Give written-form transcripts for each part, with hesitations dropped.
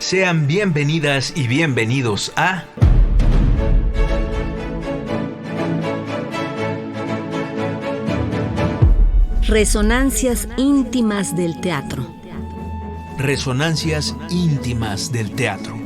Sean bienvenidas y bienvenidos a Resonancias íntimas del teatro. Resonancias íntimas del teatro.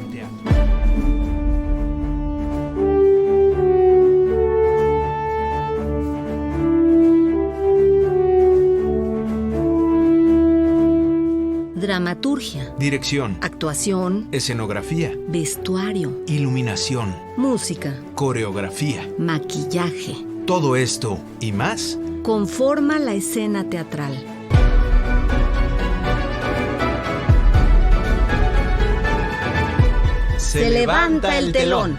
Dramaturgia, Dirección, actuación, escenografía, vestuario, iluminación, música, coreografía. maquillaje. Todo esto y más Conforma la escena teatral. Se levanta el telón.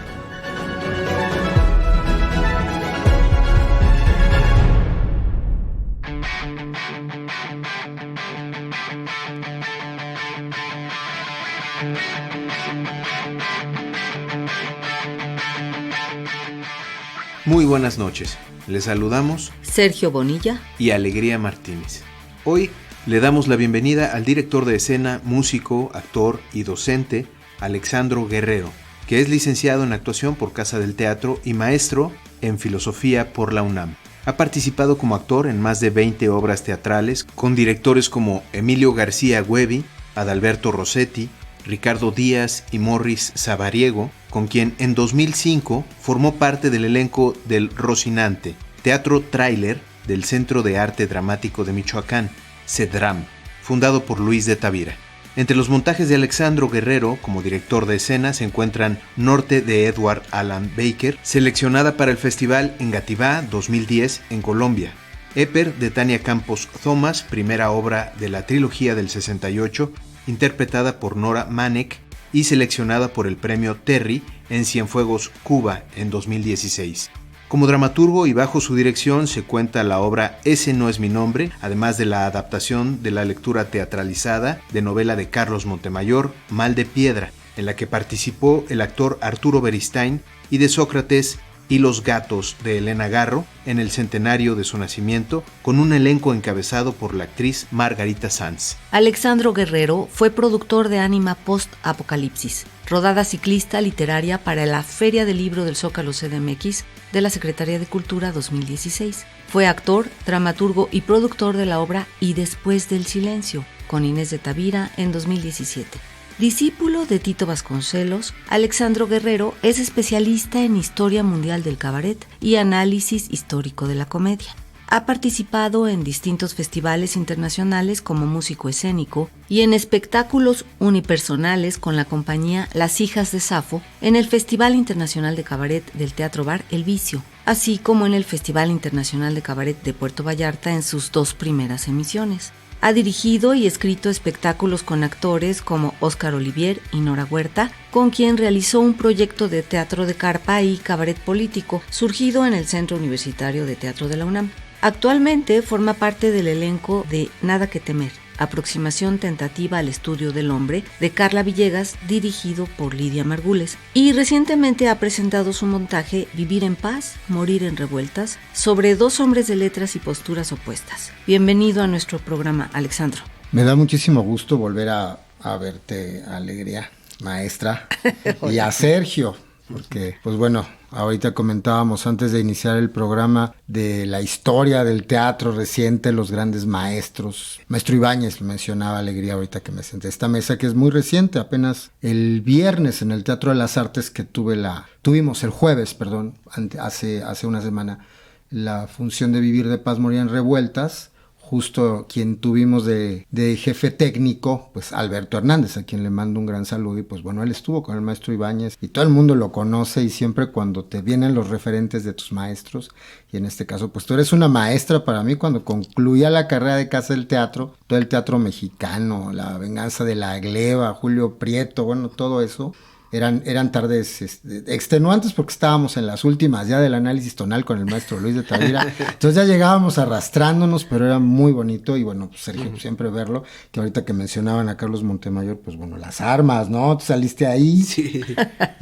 Muy buenas noches. Les saludamos Sergio Bonilla y Alegría Martínez. Hoy le damos la bienvenida al director de escena, músico, actor y docente Alexandro Guerrero, que es licenciado en actuación por Casa del Teatro y maestro en filosofía por la UNAM. Ha participado como actor en más de 20 obras teatrales con directores como Emilio García Güevi, Adalberto Rossetti, Ricardo Díaz y Morris Sabariego, con quien en 2005 formó parte del elenco del Rocinante, teatro tráiler del Centro de Arte Dramático de Michoacán, CEDRAM, fundado por Luis de Tavira. Entre los montajes de Alexandro Guerrero como director de escena se encuentran Norte de Edward Allan Baker, seleccionada para el Festival Engativá 2010 en Colombia, Éper de Tania Campos Thomas, primera obra de la trilogía del 68, interpretada por Nora Manek y seleccionada por el Premio Terry en Cienfuegos, Cuba, en 2016. Como dramaturgo y bajo su dirección se cuenta la obra Ese no es mi nombre, además de la adaptación de la lectura teatralizada de novela de Carlos Montemayor, Mal de Piedra, en la que participó el actor Arturo Beristain, y de Sócrates y los gatos de Elena Garro en el centenario de su nacimiento, con un elenco encabezado por la actriz Margarita Sanz. Alexandro Guerrero fue productor de Ánima Post-Apocalipsis, rodada ciclista literaria para la Feria del Libro del Zócalo CDMX de la Secretaría de Cultura 2016. Fue actor, dramaturgo y productor de la obra Y después del silencio, con Inés de Tavira en 2017. Discípulo de Tito Vasconcelos, Alexandro Guerrero es especialista en historia mundial del cabaret y análisis histórico de la comedia. Ha participado en distintos festivales internacionales como músico escénico y en espectáculos unipersonales con la compañía Las Hijas de Safo en el Festival Internacional de Cabaret del Teatro Bar El Vicio, así como en el Festival Internacional de Cabaret de Puerto Vallarta en sus 2 primeras emisiones. Ha dirigido y escrito espectáculos con actores como Óscar Olivier y Nora Huerta, con quien realizó un proyecto de teatro de carpa y cabaret político, surgido en el Centro Universitario de Teatro de la UNAM. Actualmente forma parte del elenco de Nada que temer, aproximación tentativa al estudio del hombre, de Carla Villegas, dirigido por Lidia Margules. Y recientemente ha presentado su montaje Vivir en paz, morir en revueltas, sobre 2 hombres de letras y posturas opuestas. Bienvenido a nuestro programa, Alexandro. Me da muchísimo gusto volver a verte, Alegría, maestra, y a Sergio, porque, pues bueno, ahorita comentábamos antes de iniciar el programa de la historia del teatro reciente, los grandes maestros. Maestro Ibáñez, mencionaba Alegría ahorita que me senté a esta mesa, que es muy reciente, apenas el viernes en el Teatro de las Artes que tuvimos el jueves, hace una semana, la función de Vivir de Paz, Morir en Revueltas. Justo quien tuvimos de jefe técnico, pues Alberto Hernández, a quien le mando un gran saludo, y pues bueno, él estuvo con el maestro Ibáñez y todo el mundo lo conoce, y siempre cuando te vienen los referentes de tus maestros, y en este caso pues tú eres una maestra para mí. Cuando concluía la carrera de Casa del Teatro, todo el teatro mexicano, La Venganza de la Gleba, Julio Prieto, bueno, todo eso Eran tardes extenuantes porque estábamos en las últimas ya del análisis tonal con el maestro Luis de Tavira. Entonces ya llegábamos arrastrándonos, pero era muy bonito. Y bueno, pues Sergio, siempre verlo, que ahorita que mencionaban a Carlos Montemayor, pues bueno, las armas, ¿no? Tú saliste ahí. Sí.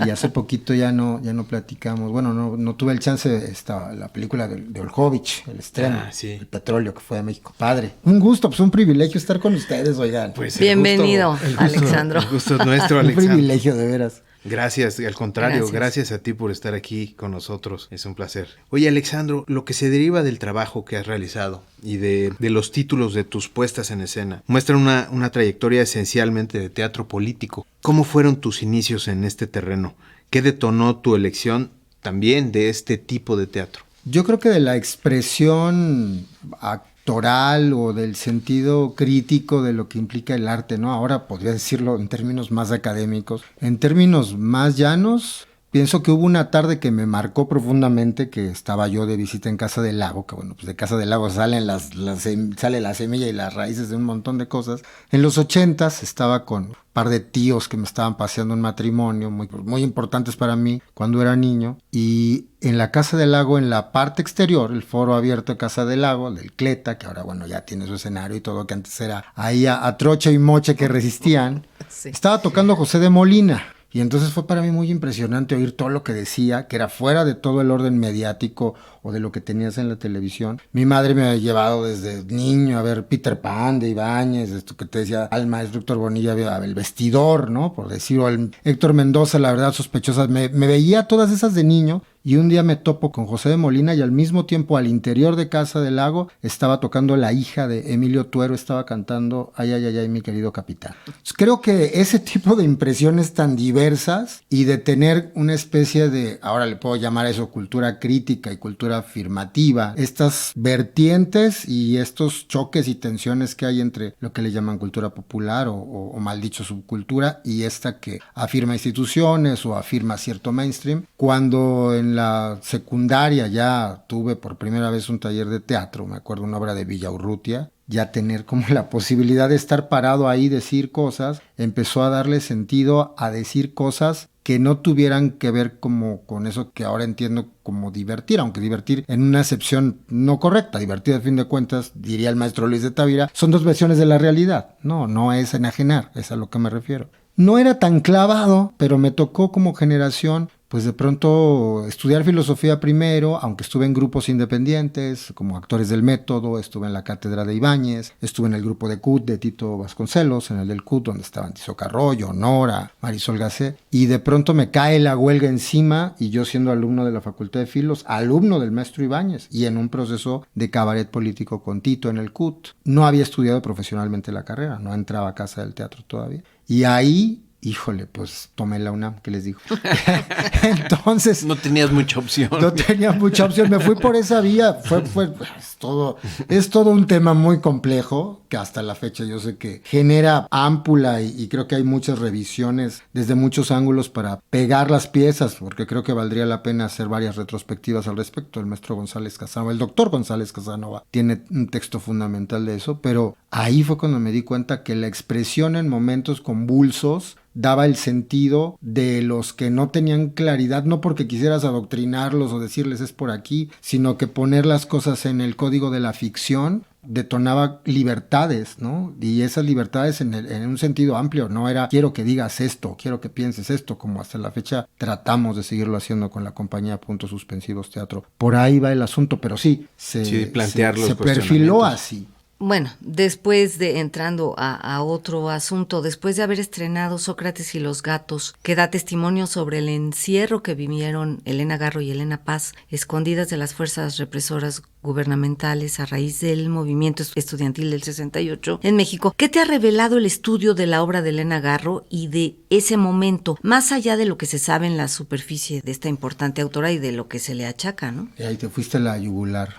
Y hace poquito ya no platicamos. Bueno, no tuve el chance, la película de Olhovich, el estreno, sí. El petróleo, que fue a México. Padre. Un gusto, pues un privilegio estar con ustedes, oigan. Pues bienvenido, Alexandro. El gusto es nuestro, Un Alexandro. privilegio, de veras. Gracias, al contrario, gracias a ti por estar aquí con nosotros, es un placer. Oye, Alexandro, lo que se deriva del trabajo que has realizado y de los títulos de tus puestas en escena muestran una trayectoria esencialmente de teatro político. ¿Cómo fueron tus inicios en este terreno? ¿Qué detonó tu elección también de este tipo de teatro? Yo creo que de la expresión actoral o del sentido crítico de lo que implica el arte, ¿no? Ahora podría decirlo en términos más académicos. En términos más llanos, pienso que hubo una tarde que me marcó profundamente, que estaba yo de visita en Casa del Lago, que bueno, pues de Casa del Lago sale la semilla y las raíces de un montón de cosas. En los 80s estaba con un par de tíos que me estaban paseando un matrimonio muy importantes para mí cuando era niño, y en la Casa del Lago, en la parte exterior, el foro abierto de Casa del Lago, del Cleta, que ahora bueno ya tiene su escenario y todo, que antes era ahí a troche y moche que resistían, sí. Estaba tocando José de Molina. Y entonces fue para mí muy impresionante oír todo lo que decía, que era fuera de todo el orden mediático o de lo que tenías en la televisión. Mi madre me había llevado desde niño a ver Peter Pan de Ibáñez, esto que te decía al maestro Héctor Bonilla, El Vestidor, ¿no? Por decirlo, Héctor Mendoza, La Verdad Sospechosa. Me veía todas esas de niño. Y un día me topo con José de Molina y al mismo tiempo al interior de Casa del Lago estaba tocando la hija de Emilio Tuero, estaba cantando Ay, ay, ay, ay, mi querido capitán. Entonces, creo que ese tipo de impresiones tan diversas y de tener una especie de, ahora le puedo llamar a eso cultura crítica y cultura afirmativa, estas vertientes y estos choques y tensiones que hay entre lo que le llaman cultura popular o mal dicho subcultura y esta que afirma instituciones o afirma cierto mainstream, cuando en la secundaria ya tuve por primera vez un taller de teatro, me acuerdo una obra de Villaurrutia, ya tener como la posibilidad de estar parado ahí, decir cosas, empezó a darle sentido a decir cosas que no tuvieran que ver como con eso que ahora entiendo como divertir, aunque divertir en una acepción no correcta, divertir a fin de cuentas, diría el maestro Luis de Tavira, son dos versiones de la realidad, no es enajenar, es a lo que me refiero. No era tan clavado, pero me tocó como generación pues de pronto estudiar filosofía primero, aunque estuve en grupos independientes, como Actores del Método, estuve en la Cátedra de Ibáñez, estuve en el grupo de CUT de Tito Vasconcelos, en el del CUT donde estaban Tizoc Arroyo, Nora, Marisol Gacé, y de pronto me cae la huelga encima y yo siendo alumno de la Facultad de Filos, alumno del maestro Ibáñez y en un proceso de cabaret político con Tito en el CUT. No había estudiado profesionalmente la carrera, no entraba a Casa del Teatro todavía. Y ahí, híjole, pues tomé la UNAM, ¿qué les digo? Entonces... No tenías mucha opción. No tenía mucha opción, me fui por esa vía. Es todo un tema muy complejo, que hasta la fecha yo sé que genera ámpula y creo que hay muchas revisiones desde muchos ángulos para pegar las piezas, porque creo que valdría la pena hacer varias retrospectivas al respecto. El maestro González Casanova, el doctor González Casanova, tiene un texto fundamental de eso, pero ahí fue cuando me di cuenta que la expresión en momentos convulsos daba el sentido de los que no tenían claridad, no porque quisieras adoctrinarlos o decirles es por aquí, sino que poner las cosas en el código de la ficción detonaba libertades, ¿no? Y esas libertades en un sentido amplio, no era quiero que digas esto, quiero que pienses esto, como hasta la fecha tratamos de seguirlo haciendo con la compañía Puntos Suspensivos Teatro. Por ahí va el asunto, pero sí, se perfiló así. Bueno, después de entrando a otro asunto, después de haber estrenado Sócrates y los gatos, que da testimonio sobre el encierro que vivieron Elena Garro y Elena Paz, escondidas de las fuerzas represoras gubernamentales a raíz del movimiento estudiantil del 68 en México, ¿qué te ha revelado el estudio de la obra de Elena Garro y de ese momento, más allá de lo que se sabe en la superficie de esta importante autora y de lo que se le achaca, ¿no? Y ahí te fuiste a la yugular,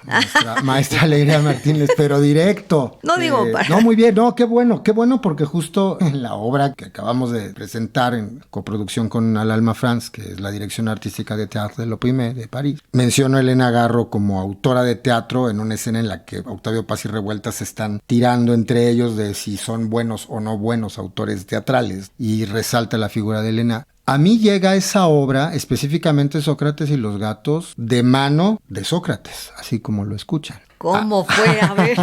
maestra Alegría Martínez, pero directo. No digo para... No, muy bien, no, qué bueno, porque justo en la obra que acabamos de presentar en coproducción con Al Alma France, que es la dirección artística de Théâtre de l'Opprimé de París, menciono a Elena Garro como autora de teatro teatro en una escena en la que Octavio Paz y Revuelta se están tirando entre ellos de si son buenos o no buenos autores teatrales, y resalta la figura de Elena. A mí llega esa obra, específicamente Sócrates y los gatos, de mano de Sócrates, así como lo escuchan. ¿Cómo fue? A ver.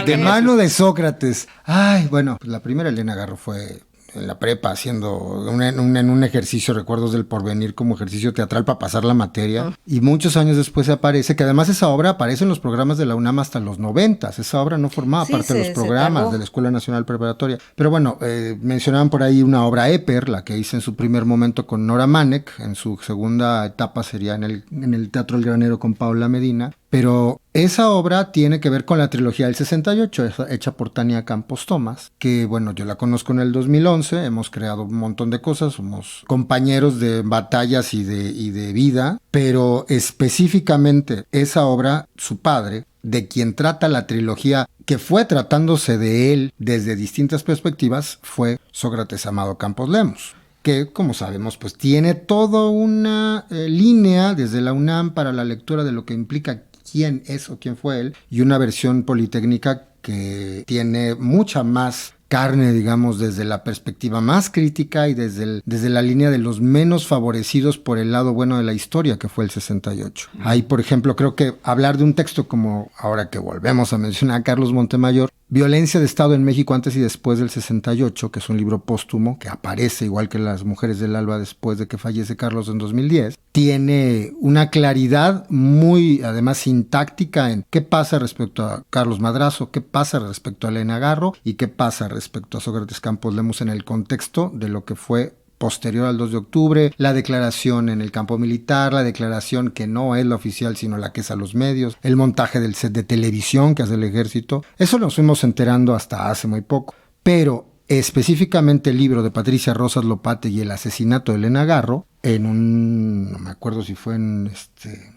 De mano de Sócrates. Ay, bueno, pues la primera Elena Garro fue en la prepa haciendo en un ejercicio, Recuerdos del Porvenir, como ejercicio teatral para pasar la materia. Y muchos años después se aparece, que además esa obra aparece en los programas de la UNAM hasta los 90s. Esa obra no formaba parte de los programas de la Escuela Nacional Preparatoria. Pero bueno, mencionaban por ahí una obra Éper, la que hice en su primer momento con Nora Manek. En su segunda etapa sería en el Teatro El Granero con Paula Medina. Pero esa obra tiene que ver con la trilogía del 68, hecha por Tania Campos Thomas, que bueno, yo la conozco en el 2011, hemos creado un montón de cosas, somos compañeros de batallas y de vida, pero específicamente esa obra, su padre, de quien trata la trilogía, que fue tratándose de él desde distintas perspectivas, fue Sócrates Amado Campos Lemos, que, como sabemos, pues tiene toda una línea desde la UNAM para la lectura de lo que implica quién es o quién fue él, y una versión politécnica que tiene mucha más carne, digamos, desde la perspectiva más crítica y desde la línea de los menos favorecidos por el lado bueno de la historia, que fue el 68. Ahí, por ejemplo, creo que hablar de un texto como, ahora que volvemos a mencionar a Carlos Montemayor, Violencia de Estado en México antes y después del 68, que es un libro póstumo que aparece igual que Las Mujeres del Alba después de que fallece Carlos en 2010, tiene una claridad muy, además, sintáctica en qué pasa respecto a Carlos Madrazo, qué pasa respecto a Elena Garro y qué pasa respecto a Sócrates Campos Lemos en el contexto de lo que fue posterior al 2 de octubre, la declaración en el campo militar, la declaración que no es la oficial sino la que es a los medios, el montaje del set de televisión que hace el ejército. Eso nos fuimos enterando hasta hace muy poco, pero específicamente el libro de Patricia Rosas Lopate y el asesinato de Elena Garro, no me acuerdo si fue en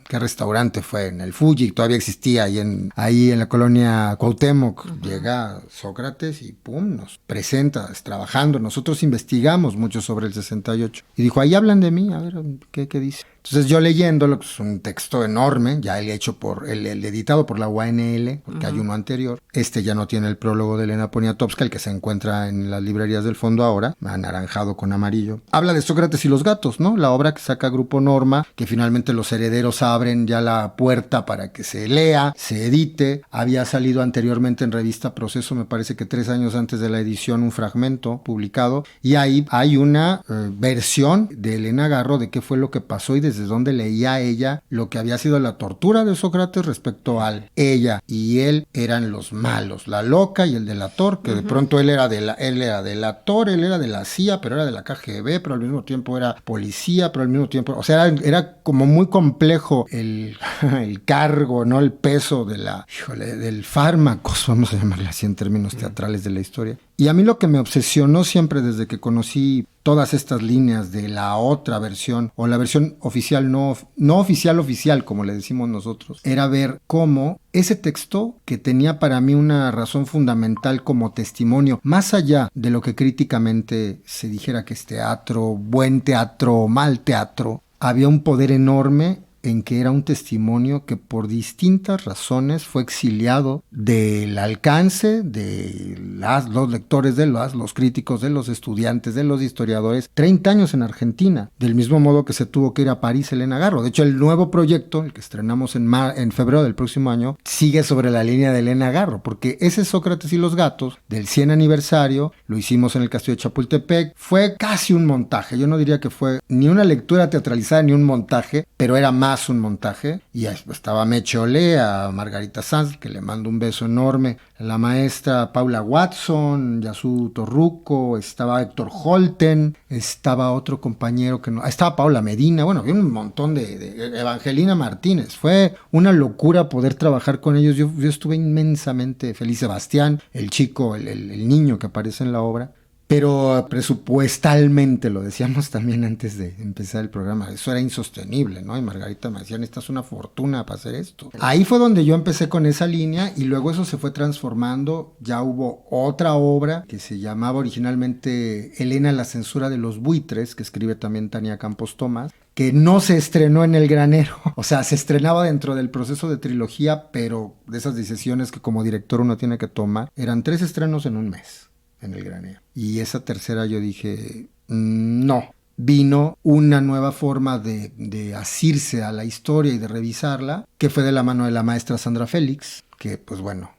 qué restaurante fue, en el Fuji, todavía existía ahí en la colonia Cuauhtémoc. Llega Sócrates y pum, nos presenta, trabajando. Nosotros investigamos mucho sobre el 68 y dijo, ahí hablan de mí, a ver, ¿qué dice? Entonces yo leyéndolo, que es un texto enorme, ya el hecho por el editado por la UANL, porque hay uno anterior. Ya no tiene el prólogo de Elena Poniatowska, el que se encuentra en las librerías del fondo ahora, anaranjado con amarillo. Habla de Sócrates y los gatos, ¿no? La obra que saca Grupo Norma, que finalmente los herederos abren ya la puerta para que se lea, se edite. Había salido anteriormente en revista Proceso, me parece que 3 años antes de la edición, un fragmento publicado, y ahí hay una versión de Elena Garro de qué fue lo que pasó y desde dónde leía ella lo que había sido la tortura de Sócrates respecto a ella y él eran los malos, la loca y el delator, que de pronto él era delator, él era de la CIA, pero era de la KGB, pero al mismo tiempo era policía, pero al mismo tiempo, o sea, era como muy complejo el cargo, ¿no? El peso del fármaco, vamos a llamarle así en términos teatrales de la historia. Y a mí lo que me obsesionó siempre desde que conocí todas estas líneas de la otra versión, o la versión oficial, no oficial, como le decimos nosotros, era ver cómo ese texto, que tenía para mí una razón fundamental como testimonio, más allá de lo que críticamente se dijera que es teatro, buen teatro o mal teatro, había un poder enorme en que era un testimonio que por distintas razones fue exiliado del alcance de los lectores, de los críticos, de los estudiantes, de los historiadores, 30 años en Argentina, del mismo modo que se tuvo que ir a París Elena Garro. De hecho, el nuevo proyecto, el que estrenamos en febrero del próximo año, sigue sobre la línea de Elena Garro, porque ese Sócrates y los gatos, del 100 aniversario, lo hicimos en el Castillo de Chapultepec, fue casi un montaje. Yo no diría que fue ni una lectura teatralizada ni un montaje, pero era más un montaje, y estaba Meche Olea, Margarita Sanz, que le mando un beso enorme, la maestra Paula Watson, Yasu Torruco, estaba Héctor Holten, estaba otro compañero estaba Paula Medina, bueno, había un montón de Evangelina Martínez. Fue una locura poder trabajar con ellos. Yo estuve inmensamente feliz. Sebastián, el chico, el niño que aparece en la obra. Pero presupuestalmente, lo decíamos también antes de empezar el programa, eso era insostenible, ¿no? Y Margarita me decía, necesitas una fortuna para hacer esto. Ahí fue donde yo empecé con esa línea y luego eso se fue transformando. Ya hubo otra obra que se llamaba originalmente Elena, la censura de los buitres, que escribe también Tania Campos Thomas, que no se estrenó en El Granero. O sea, se estrenaba dentro del proceso de trilogía, pero de esas decisiones que como director uno tiene que tomar, eran 3 estrenos en un mes en El Granero. Y esa tercera yo dije, no. Vino una nueva forma de asirse a la historia y de revisarla, que fue de la mano de la maestra Sandra Félix, que pues bueno,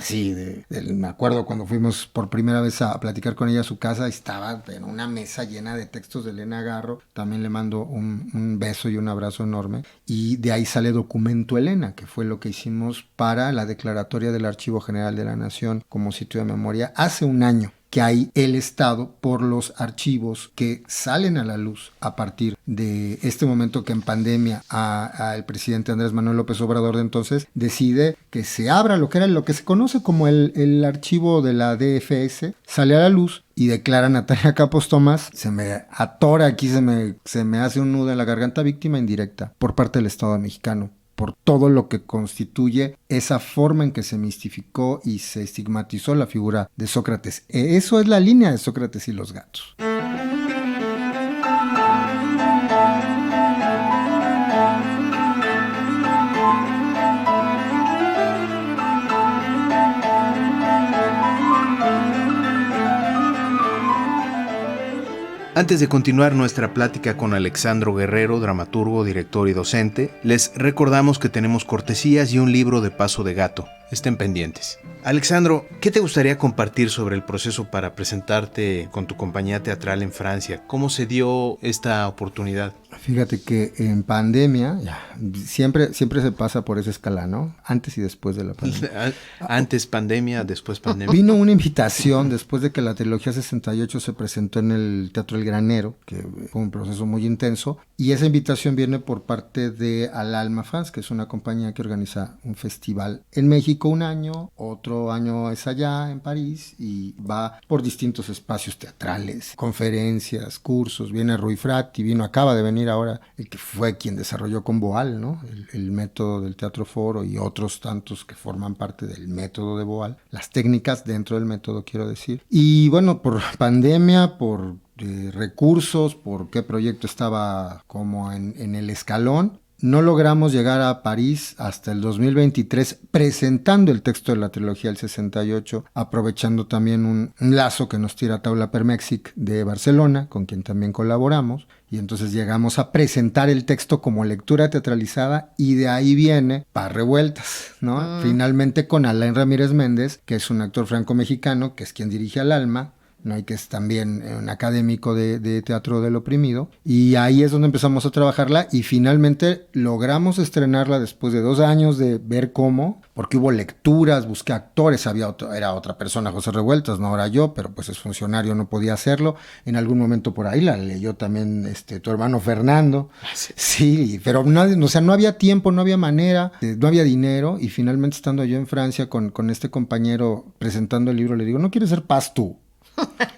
sí, me acuerdo cuando fuimos por primera vez a platicar con ella a su casa, estaba en una mesa llena de textos de Elena Garro. También le mando un beso y un abrazo enorme. Y de ahí sale Documento Elena, que fue lo que hicimos para la declaratoria del Archivo General de la Nación como sitio de memoria hace un año, que hay el Estado por los archivos que salen a la luz a partir de este momento que en pandemia el presidente Andrés Manuel López Obrador de entonces decide que se abra lo que se conoce como el archivo de la DFS, sale a la luz y declara Natalia Campos Tomás. Se me atora aquí, se me hace un nudo en la garganta, víctima indirecta por parte del Estado mexicano, por todo lo que constituye esa forma en que se mistificó y se estigmatizó la figura de Sócrates. Eso es la línea de Sócrates y los gatos. Antes de continuar nuestra plática con Alexandro Guerrero, dramaturgo, director y docente, les recordamos que tenemos cortesías y un libro de Paso de Gato. Estén pendientes. Alexandro, ¿qué te gustaría compartir sobre el proceso para presentarte con tu compañía teatral en Francia? ¿Cómo se dio esta oportunidad? Fíjate que en pandemia, siempre se pasa por esa escala, ¿no? Antes y después de la pandemia. Antes pandemia, después pandemia. Vino una invitación después de que la trilogía 68 se presentó en el Teatro El Granero, que fue un proceso muy intenso, y esa invitación viene por parte de Al Alma France, que es una compañía que organiza un festival en México un año, otro año es allá en París, y va por distintos espacios teatrales, conferencias, cursos. Viene Rui Fratti, acaba de venir ahora, el que fue quien desarrolló con Boal, ¿no? El método del teatro foro y otros tantos que forman parte del método de Boal, las técnicas dentro del método, quiero decir. Y bueno, por pandemia, por recursos, por qué proyecto estaba como en el escalón, no logramos llegar a París hasta el 2023 presentando el texto de la trilogía del 68, aprovechando también un lazo que nos tira Taula Permexic de Barcelona, con quien también colaboramos, y entonces llegamos a presentar el texto como lectura teatralizada, y de ahí viene Par Revueltas, ¿no? Finalmente con Alain Ramírez Méndez, que es un actor franco-mexicano, que es quien dirige Al Alma, ¿no? Y que es también un académico de teatro del oprimido, y ahí es donde empezamos a trabajarla y finalmente logramos estrenarla después de 2 años de ver cómo, porque hubo lecturas, busqué actores, era otra persona, José Revueltas, no era yo, pero pues es funcionario, no podía hacerlo. En algún momento por ahí la leyó también tu hermano Fernando. Sí, pero no había tiempo, no había manera, no había dinero, y finalmente estando yo en Francia con este compañero presentando el libro, le digo, ¿no quieres ser Paz tú?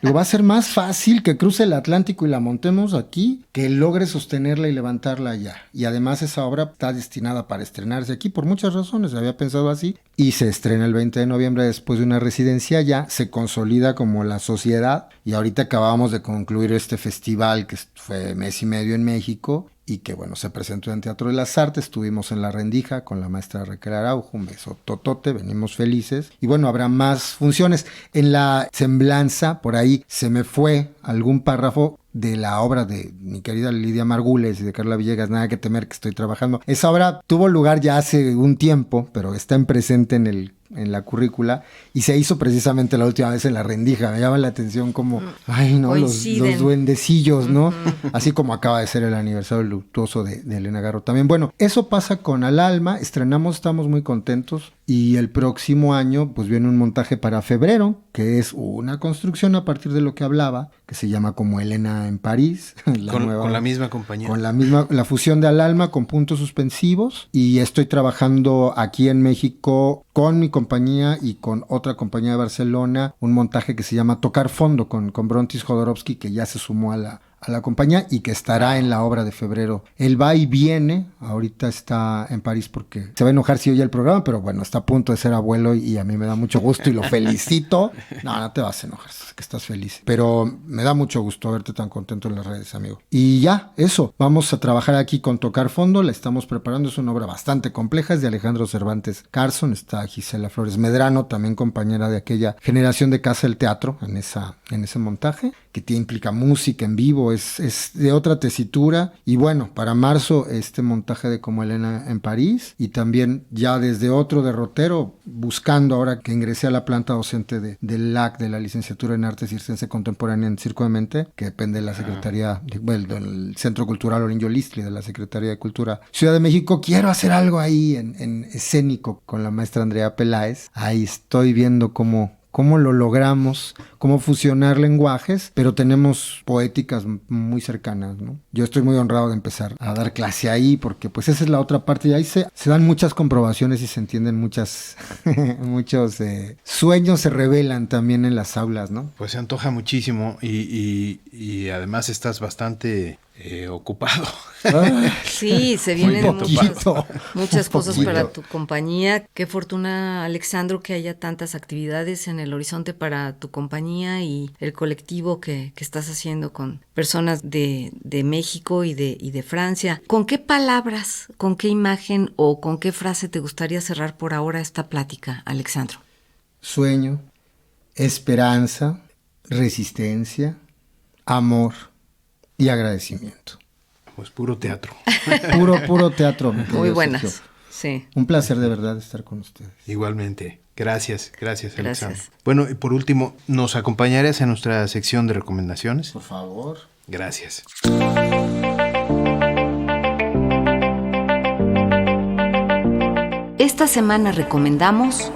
Digo, va a ser más fácil que cruce el Atlántico y la montemos aquí que logre sostenerla y levantarla allá. Y además esa obra está destinada para estrenarse aquí por muchas razones, se había pensado así, y se estrena el 20 de noviembre después de una residencia allá, se consolida como la sociedad, y ahorita acabamos de concluir este festival que fue mes y medio en México, y que bueno, se presentó en Teatro de las Artes. Estuvimos en La Rendija con la maestra Raquel Araujo, un beso totote, venimos felices, y bueno, habrá más funciones. En la semblanza, por ahí se me fue algún párrafo de la obra de mi querida Lidia Margules y de Carla Villegas, Nada que temer, que estoy trabajando. Esa obra tuvo lugar ya hace un tiempo, pero está en presente en la currícula, y se hizo precisamente la última vez en La Rendija. Me llama la atención como, los duendecillos, ¿no? Así como acaba de ser el aniversario luctuoso de Elena Garro también. Bueno, eso pasa con Al Alma, estamos muy contentos, y el próximo año pues viene un montaje para febrero, que es una construcción a partir de lo que hablaba, que se llama como Elena en París. Con la misma compañía. Con la fusión de Al Alma con puntos suspensivos, y estoy trabajando aquí en México con mi compañía y con otra compañía de Barcelona, un montaje que se llama Tocar Fondo con Brontis Jodorowsky, que ya se sumó a a la compañía y que estará en la obra de febrero. Él va y viene, ahorita está en París porque se va a enojar si oye el programa, pero bueno, está a punto de ser abuelo y a mí me da mucho gusto y lo felicito. No te vas a enojar, sé que estás feliz, pero me da mucho gusto verte tan contento en las redes, amigo. Y ya, eso, vamos a trabajar aquí con Tocar Fondo, la estamos preparando, es una obra bastante compleja, es de Alejandro Cervantes Carson, está Gisela Flores Medrano, también compañera de aquella generación de Casa del Teatro en ese montaje, que implica música en vivo, es de otra tesitura. Y bueno, para marzo este montaje de Como Elena en París, y también ya desde otro derrotero, buscando ahora que ingresé a la planta docente del LAC, de la Licenciatura en Arte Circense Contemporánea en Circo de Mente, que depende de la Secretaría, del Centro Cultural Orinjo Listli, de la Secretaría de Cultura Ciudad de México. Quiero hacer algo ahí en escénico con la maestra Andrea Peláez. Ahí estoy viendo cómo lo logramos, cómo fusionar lenguajes, pero tenemos poéticas muy cercanas, ¿no? Yo estoy muy honrado de empezar a dar clase ahí, porque pues esa es la otra parte, y ahí se dan muchas comprobaciones y se entienden muchos sueños se revelan también en las aulas, ¿no? Pues se antoja muchísimo y además estás bastante ocupado. Sí, se vienen muchas cosas poquito para tu compañía. Qué fortuna, Alexandro, que haya tantas actividades en el horizonte para tu compañía y el colectivo que estás haciendo con personas de México y de Francia. ¿Con qué palabras, con qué imagen o con qué frase te gustaría cerrar por ahora esta plática, Alexandro? Sueño, esperanza, resistencia, amor y agradecimiento. Pues puro teatro. Puro teatro. Muy buenas, Sergio. Sí. Un placer de verdad estar con ustedes. Igualmente. Gracias, Alexandro. Bueno, y por último, ¿nos acompañarías a nuestra sección de recomendaciones? Por favor. Gracias. Esta semana recomendamos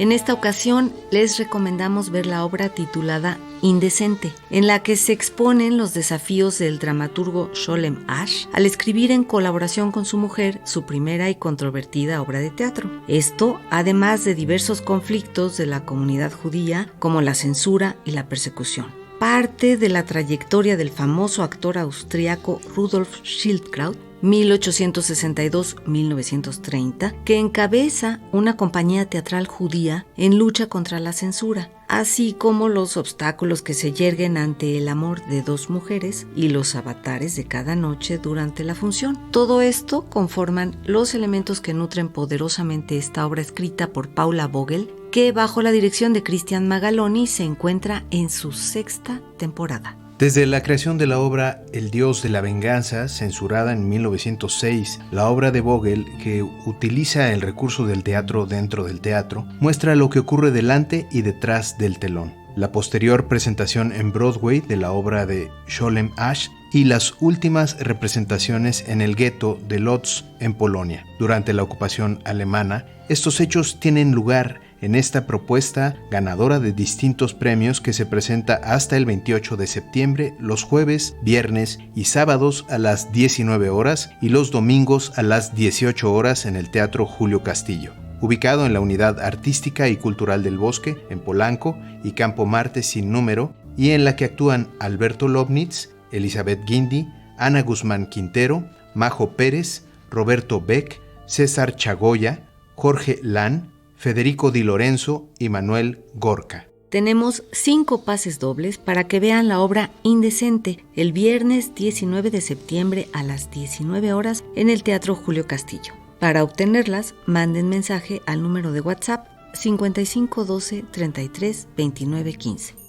En esta ocasión les recomendamos ver la obra titulada Indecente, en la que se exponen los desafíos del dramaturgo Sholem Asch al escribir en colaboración con su mujer su primera y controvertida obra de teatro. Esto, además de diversos conflictos de la comunidad judía, como la censura y la persecución. Parte de la trayectoria del famoso actor austriaco Rudolf Schildkraut, 1862-1930, que encabeza una compañía teatral judía en lucha contra la censura, así como los obstáculos que se yerguen ante el amor de dos mujeres y los avatares de cada noche durante la función. Todo esto conforman los elementos que nutren poderosamente esta obra escrita por Paula Vogel, que bajo la dirección de Cristian Magaloni se encuentra en su 6ª temporada. Desde la creación de la obra El Dios de la Venganza, censurada en 1906, la obra de Vogel, que utiliza el recurso del teatro dentro del teatro, muestra lo que ocurre delante y detrás del telón. La posterior presentación en Broadway de la obra de Sholem Asch y las últimas representaciones en el gueto de Lodz en Polonia. Durante la ocupación alemana, estos hechos tienen lugar en esta propuesta ganadora de distintos premios que se presenta hasta el 28 de septiembre, los jueves, viernes y sábados a las 19 horas y los domingos a las 18 horas en el Teatro Julio Castillo, ubicado en la Unidad Artística y Cultural del Bosque, en Polanco y Campo Marte sin número, y en la que actúan Alberto Lobnitz, Elizabeth Guindy, Ana Guzmán Quintero, Majo Pérez, Roberto Beck, César Chagoya, Jorge Lan, Federico Di Lorenzo y Manuel Gorka. Tenemos 5 pases dobles para que vean la obra Indecente el viernes 19 de septiembre a las 19 horas en el Teatro Julio Castillo. Para obtenerlas, manden mensaje al número de WhatsApp 55 12 33 29 15.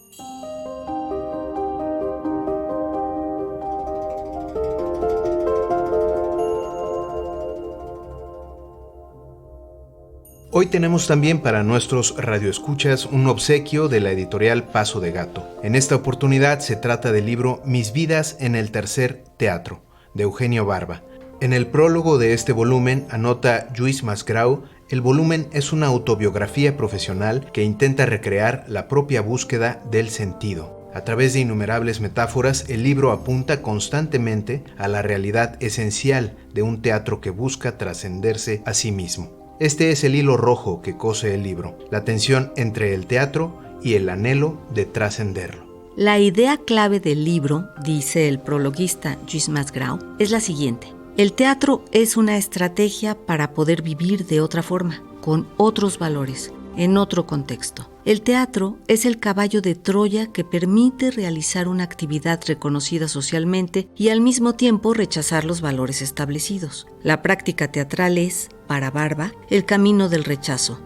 Hoy tenemos también para nuestros radioescuchas un obsequio de la editorial Paso de Gato. En esta oportunidad se trata del libro Mis vidas en el tercer teatro, de Eugenio Barba. En el prólogo de este volumen anota Lluís Masgrau El volumen es una autobiografía profesional que intenta recrear la propia búsqueda del sentido. A través de innumerables metáforas, el libro apunta constantemente a la realidad esencial de un teatro que busca trascenderse a sí mismo. Este es el hilo rojo que cose el libro, la tensión entre el teatro y el anhelo de trascenderlo. La idea clave del libro, dice el prologuista Lluís Masgrau, es la siguiente. El teatro es una estrategia para poder vivir de otra forma, con otros valores, en otro contexto. El teatro es el caballo de Troya que permite realizar una actividad reconocida socialmente y al mismo tiempo rechazar los valores establecidos. La práctica teatral es, para Barba, el camino del rechazo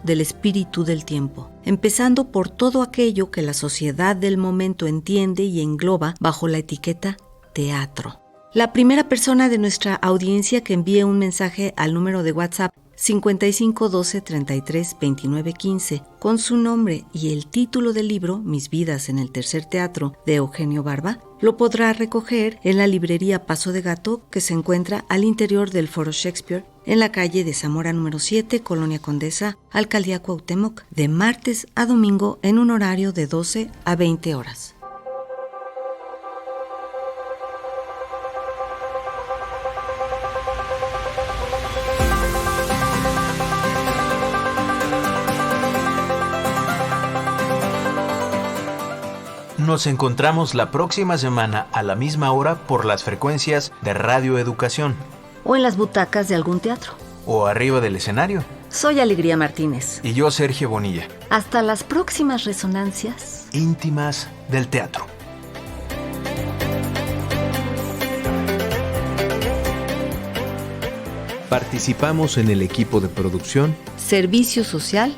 del espíritu del tiempo, empezando por todo aquello que la sociedad del momento entiende y engloba bajo la etiqueta teatro. La primera persona de nuestra audiencia que envíe un mensaje al número de WhatsApp 55 12 33 29 15 con su nombre y el título del libro Mis vidas en el tercer teatro de Eugenio Barba, lo podrá recoger en la librería Paso de Gato que se encuentra al interior del Foro Shakespeare en la calle de Zamora número 7, Colonia Condesa, Alcaldía Cuauhtémoc, de martes a domingo en un horario de 12 a 20 horas. Nos encontramos la próxima semana a la misma hora por las frecuencias de Radio Educación. O en las butacas de algún teatro. O arriba del escenario. Soy Alegría Martínez. Y yo, Sergio Bonilla. Hasta las próximas resonancias íntimas del teatro. Participamos en el equipo de producción Servicio Social,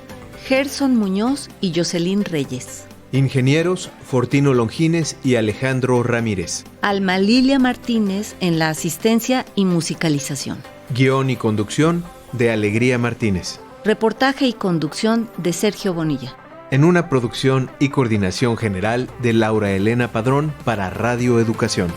Gerson Muñoz y Jocelyn Reyes. Ingenieros Fortino Longines y Alejandro Ramírez. Alma Lilia Martínez en la asistencia y musicalización. Guión y conducción de Alegría Martínez. Reportaje y conducción de Sergio Bonilla. En una producción y coordinación general de Laura Elena Padrón para Radio Educación.